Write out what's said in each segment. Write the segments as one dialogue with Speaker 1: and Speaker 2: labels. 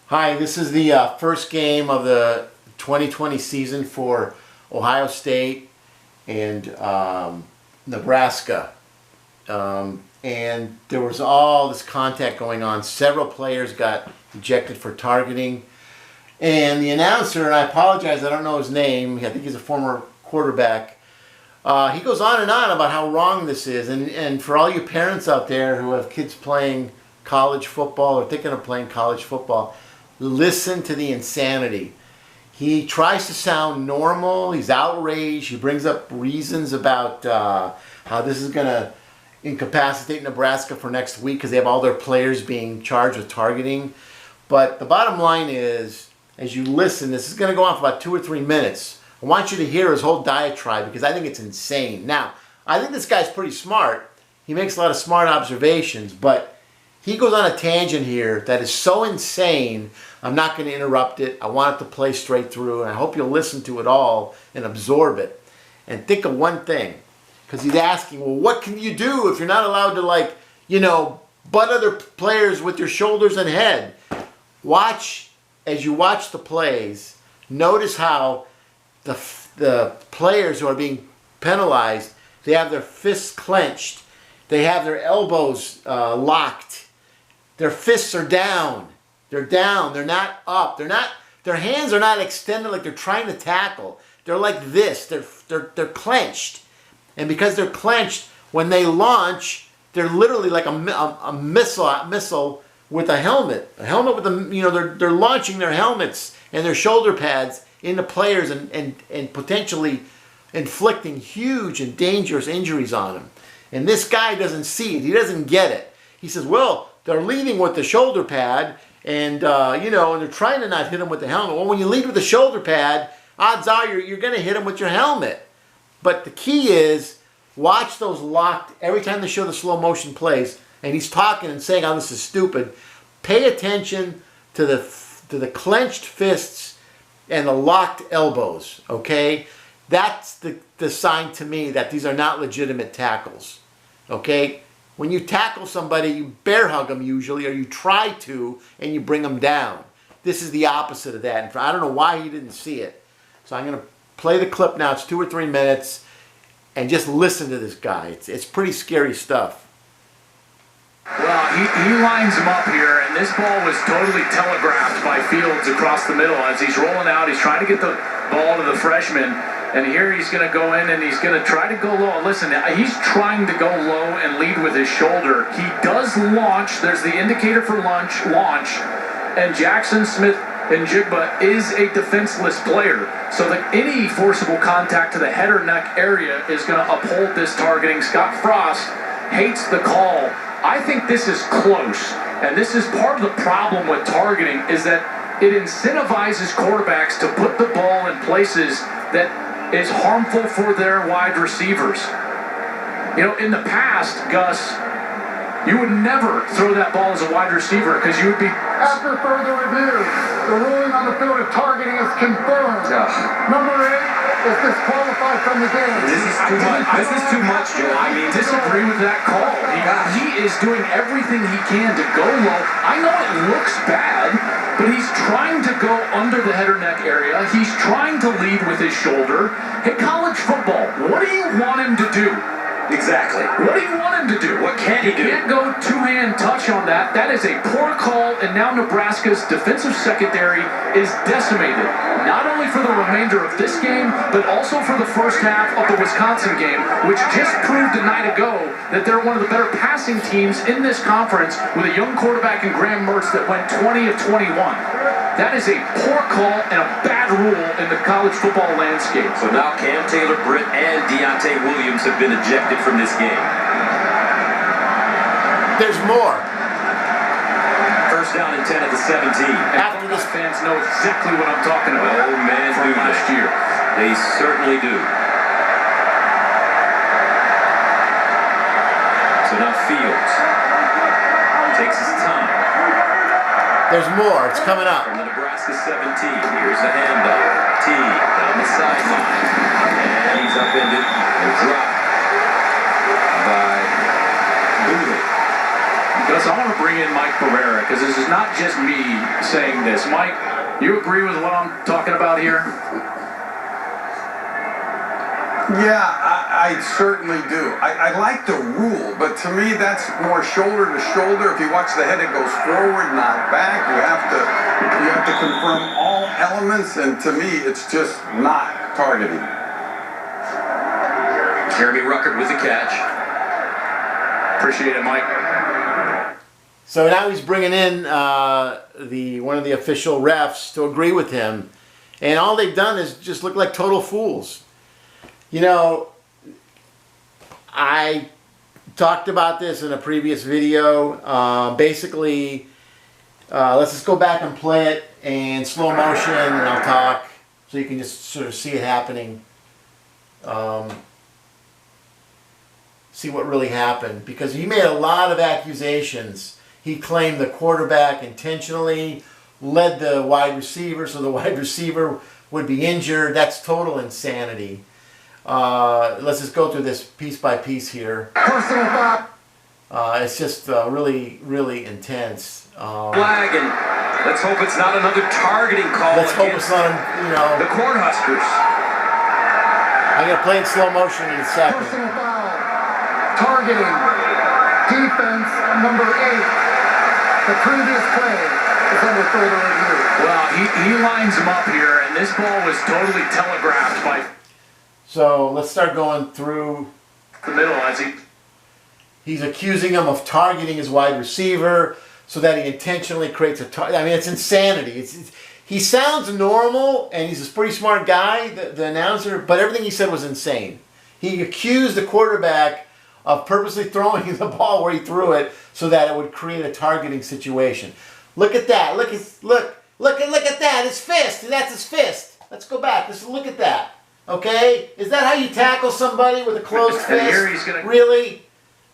Speaker 1: Hi, this is the first game of the 2020 season for Ohio State and Nebraska. And there was all this contact going on. Several players got ejected for targeting. And the announcer, and I apologize, I don't know his name, I think he's a former quarterback, he goes on and on about how wrong this is. And for all you parents out there who have kids playing college football or thinking of playing college football, listen to the insanity. He tries to sound normal, he's outraged, he brings up reasons about how this is going to incapacitate Nebraska for next week because they have all their players being charged with targeting. But the bottom line is, as you listen, this is going to go on for about 2 or 3 minutes. I want you to hear his whole diatribe because I think it's insane. Now, I think this guy's pretty smart. He makes a lot of smart observations, but he goes on a tangent here that is so insane, I'm not going to interrupt it. I want it to play straight through, and I hope you'll listen to it all and absorb it. And think of one thing, because he's asking, well, what can you do if you're not allowed to, butt other players with your shoulders and head? Watch, as you watch the plays, notice how the players who are being penalized, they have their fists clenched. They have their elbows locked. Their fists are down. They're down. They're not up. Their hands are not extended like they're trying to tackle. They're like this. They're clenched. And because they're clenched, when they launch, they're literally like a missile with a helmet. A helmet with they're launching their helmets and their shoulder pads into players and potentially inflicting huge and dangerous injuries on them. And this guy doesn't see it. He doesn't get it. He says, well, they're leading with the shoulder pad and they're trying to not hit him with the helmet. Well, when you lead with the shoulder pad, odds are you're going to hit him with your helmet. But the key is, watch those locked, every time they show the slow motion plays, and he's talking and saying, oh, this is stupid. Pay attention to the clenched fists and the locked elbows, okay? That's the sign to me that these are not legitimate tackles, okay? When you tackle somebody, you bear hug them usually, or you try to, and you bring them down. This is the opposite of that. And I don't know why he didn't see it. So I'm going to play the clip now. It's 2 or 3 minutes, and just listen to this guy. It's pretty scary stuff.
Speaker 2: Well, he lines him up here, and this ball was totally telegraphed by Fields across the middle. As he's rolling out, he's trying to get the ball to the freshman, and here he's going to go in and he's going to try to go low. Listen, he's trying to go low and lead with his shoulder. He does launch. There's the indicator for launch, and Jackson Smith and Jigba is a defenseless player, so that any forcible contact to the head or neck area is going to uphold this targeting. Scott Frost hates the call. I think this is close, and this is part of the problem with targeting, is that it incentivizes quarterbacks to put the ball in places that is harmful for their wide receivers. In the past, Gus, you would never throw that ball as a wide receiver because you would be...
Speaker 3: After further review, the ruling on the field of targeting is confirmed. Number 8 is disqualified from the game.
Speaker 4: This is too much. This is too much, Joe.
Speaker 2: I disagree with that call. He is doing everything he can to go low. I know it looks bad, but he's trying to go under the head or neck area. He's trying to lead with his shoulder. Hey, college football, what do you want him to do?
Speaker 4: Exactly.
Speaker 2: What do you want him to do?
Speaker 4: What can he do?
Speaker 2: He can't go two-hand touch on that. That is a poor call, and now Nebraska's defensive secondary is decimated. Not only for the remainder of this game, but also for the first half of the Wisconsin game, which just proved a night ago that they're one of the better passing teams in this conference with a young quarterback in Graham Mertz that went 20 of 21. That is a poor call and a bad rule in the college football landscape.
Speaker 4: So now Cam Taylor, Britt, and Deontay Williams have been ejected from this game.
Speaker 1: There's more.
Speaker 4: First down and 10 at the 17.
Speaker 2: After this, fans know exactly what I'm talking about.
Speaker 4: Oh, man,
Speaker 2: from last year.
Speaker 4: They certainly do. So now Fields takes his time.
Speaker 1: There's more. It's coming up.
Speaker 4: From the Nebraska 17. Here's the handoff. T down the sideline. And he's upended and dropped by Boodle.
Speaker 2: Gus, I want to bring in Mike Pereira because this is not just me saying this. Mike, you agree with what I'm talking about here?
Speaker 5: Yeah, I certainly do. I like the rule, but to me that's more shoulder to shoulder. If you watch the head, it goes forward, not back. You have to confirm all elements, and to me, it's just not targeting.
Speaker 4: Jeremy Ruckert with the catch.
Speaker 2: Appreciate it, Mike.
Speaker 1: So now he's bringing in one of the official refs to agree with him, and all they've done is just look like total fools. You know, I talked about this in a previous video. Basically, let's just go back and play it in slow motion, and I'll talk so you can just sort of see it happening. See what really happened, because he made a lot of accusations. He claimed the quarterback intentionally led the wide receiver so the wide receiver would be injured. That's total insanity. Let's just go through this piece by piece here.
Speaker 3: Personal foul.
Speaker 1: It's just really, really intense.
Speaker 4: Flag, and let's hope it's not another targeting call.
Speaker 1: Let's hope it's not,
Speaker 4: the Cornhuskers.
Speaker 1: I'm going to play in slow motion in a second.
Speaker 3: Personal foul. Targeting. Defense number 8. The previous play is under further review.
Speaker 2: Well, he lines him up here, and this ball was totally telegraphed by
Speaker 1: So let's start going through
Speaker 2: the middle as
Speaker 1: he's accusing him of targeting his wide receiver so that he intentionally creates a target. I mean, it's insanity. He sounds normal, and he's a pretty smart guy, the announcer, but everything he said was insane. He accused the quarterback of purposely throwing the ball where he threw it so that it would create a targeting situation. Look at that. Look at that. His fist. That's his fist. Let's go back. Look at that. Okay? Is that how you tackle somebody with a closed fist?
Speaker 2: Here he's gonna...
Speaker 1: Really?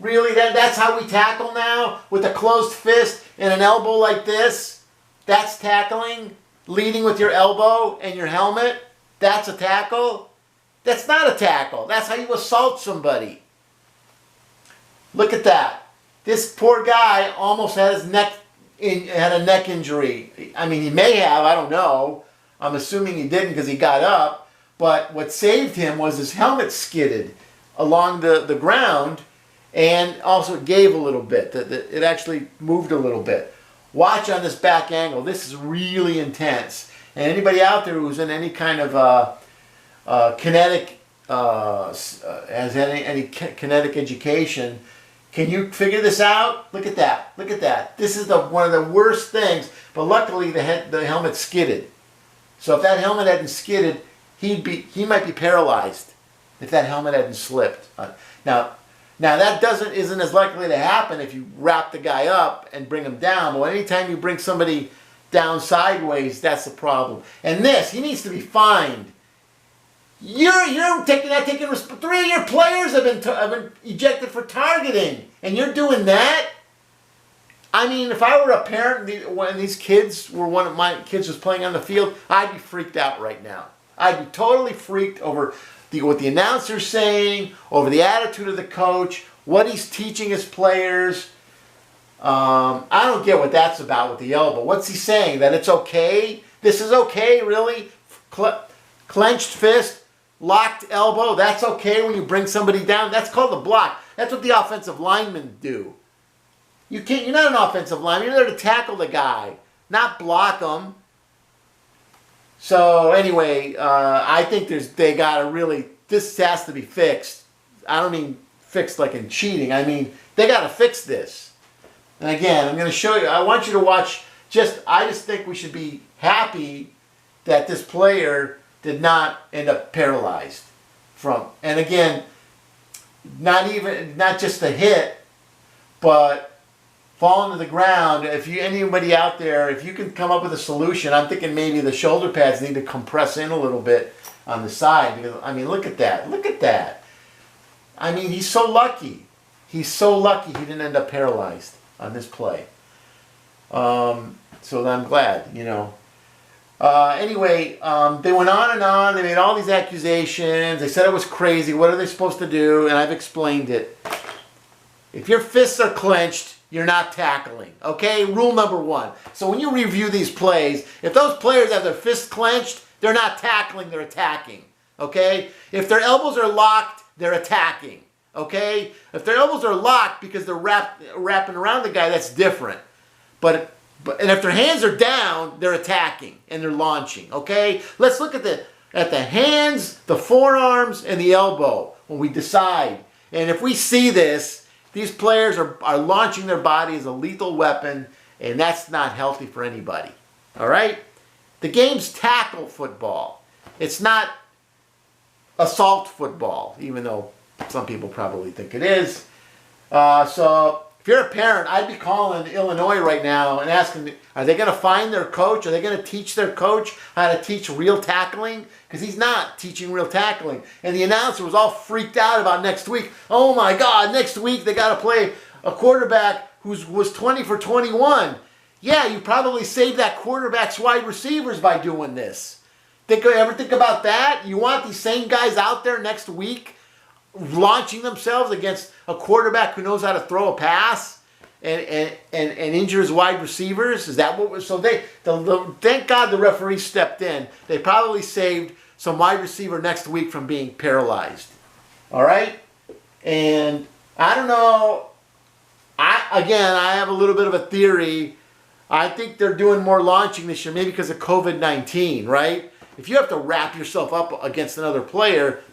Speaker 1: Really? That's how we tackle now? With a closed fist and an elbow like this? That's tackling? Leading with your elbow and your helmet? That's a tackle? That's not a tackle. That's how you assault somebody. Look at that. This poor guy almost had a neck injury. I mean, he may have. I don't know. I'm assuming he didn't because he got up. But what saved him was his helmet skidded along the ground, and also it gave a little bit. It actually moved a little bit. Watch on this back angle. This is really intense. And anybody out there who's in any kind of kinetic, has any kinetic education, can you figure this out? Look at that. Look at that. This is one of the worst things. But luckily the helmet skidded. So if that helmet hadn't skidded, he might be paralyzed if that helmet hadn't slipped. Now that isn't as likely to happen if you wrap the guy up and bring him down. But anytime you bring somebody down sideways, that's the problem. And he needs to be fined. You're taking 3 of your players have been ejected for targeting, and you're doing that. I mean, if I were a parent when these kids were one of my kids was playing on the field, I'd be freaked out right now. I'd be totally freaked over what the announcer's saying, over the attitude of the coach, what he's teaching his players. I don't get what that's about with the elbow. What's he saying? That it's okay? This is okay, really? Clenched fist, locked elbow, that's okay when you bring somebody down? That's called a block. That's what the offensive linemen do. You're not an offensive lineman. You're there to tackle the guy, not block him. So anyway, I think this has to be fixed. I don't mean fixed like in cheating. I mean, they got to fix this. And again, I'm going to show you. I want you to watch. I just think we should be happy that this player did not end up paralyzed and again, not just a hit, but falling to the ground. Anybody out there, if you can come up with a solution, I'm thinking maybe the shoulder pads need to compress in a little bit on the side. Because, I mean, look at that. Look at that. I mean, he's so lucky. He's so lucky he didn't end up paralyzed on this play. So I'm glad, Anyway, they went on and on. They made all these accusations. They said it was crazy. What are they supposed to do? And I've explained it. If your fists are clenched, you're not tackling. Okay, rule number 1. So when you review these plays, if those players have their fists clenched, they're not tackling, they're attacking. Okay, if their elbows are locked, they're attacking. Okay, if their elbows are locked because they're wrapping around the guy, that's different. And if their hands are down, they're attacking and they're launching. Okay, let's look at the hands, the forearms, and the elbow when we decide. And if we see this, these players are launching their body as a lethal weapon, and that's not healthy for anybody. All right, the game's tackle football. It's not assault football, even though some people probably think it is. So if you're a parent, I'd be calling Illinois right now and asking, are they going to find their coach? Are they going to teach their coach how to teach real tackling? Because he's not teaching real tackling. And the announcer was all freaked out about next week. Oh my God, next week they got to play a quarterback who was 20 for 21. Yeah, you probably saved that quarterback's wide receivers by doing this. Ever think about that? You want these same guys out there next week launching themselves against a quarterback who knows how to throw a pass and injure his wide receivers? Is that what was so thank God the referee stepped in. They probably saved some wide receiver next week from being paralyzed. All right? And I don't know. I have a little bit of a theory. I think they're doing more launching this year, maybe because of COVID-19, right? If you have to wrap yourself up against another player,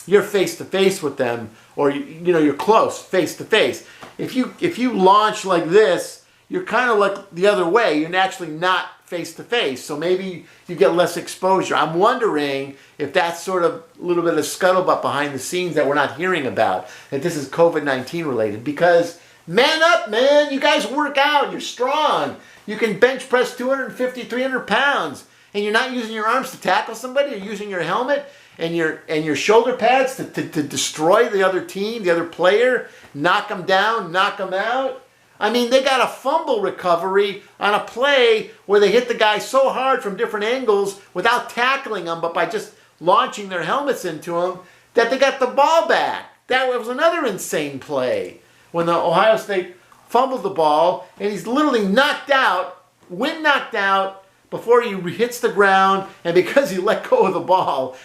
Speaker 1: you're face to face with them, or you're close, face to face. If you launch like this, you're kind of like the other way. You're actually not face to face, so maybe you get less exposure. I'm wondering if that's sort of a little bit of scuttlebutt behind the scenes that we're not hearing about, that this is COVID-19 related. Because man up, man, you guys work out, you're strong. You can bench press 250, 300 pounds, and you're not using your arms to tackle somebody. You're using your helmet and your shoulder pads to destroy the other team, the other player, knock them down, knock them out. I mean, they got a fumble recovery on a play where they hit the guy so hard from different angles without tackling him, but by just launching their helmets into him, that they got the ball back. That was another insane play when the Ohio State fumbled the ball, and he's literally knocked out, knocked out before he hits the ground, and because he let go of the ball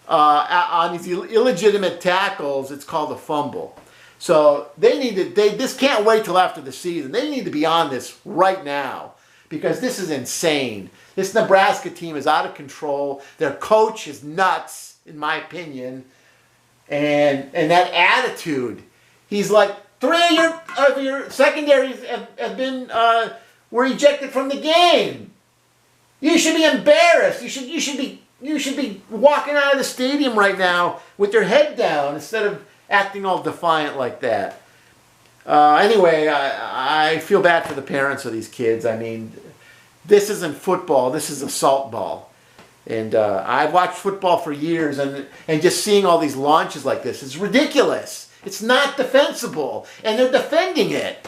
Speaker 1: on these illegitimate tackles, it's called a fumble. So this can't wait till after the season. They need to be on this right now because this is insane. This Nebraska team is out of control. Their coach is nuts, in my opinion, and that attitude. He's like, 3 of your secondaries have been were ejected from the game. You should be embarrassed. You should be walking out of the stadium right now with your head down instead of acting all defiant like that. Anyway, I feel bad for the parents of these kids. I mean, this isn't football. This is assault ball. And I've watched football for years, and just seeing all these launches like this is ridiculous. It's not defensible, and they're defending it.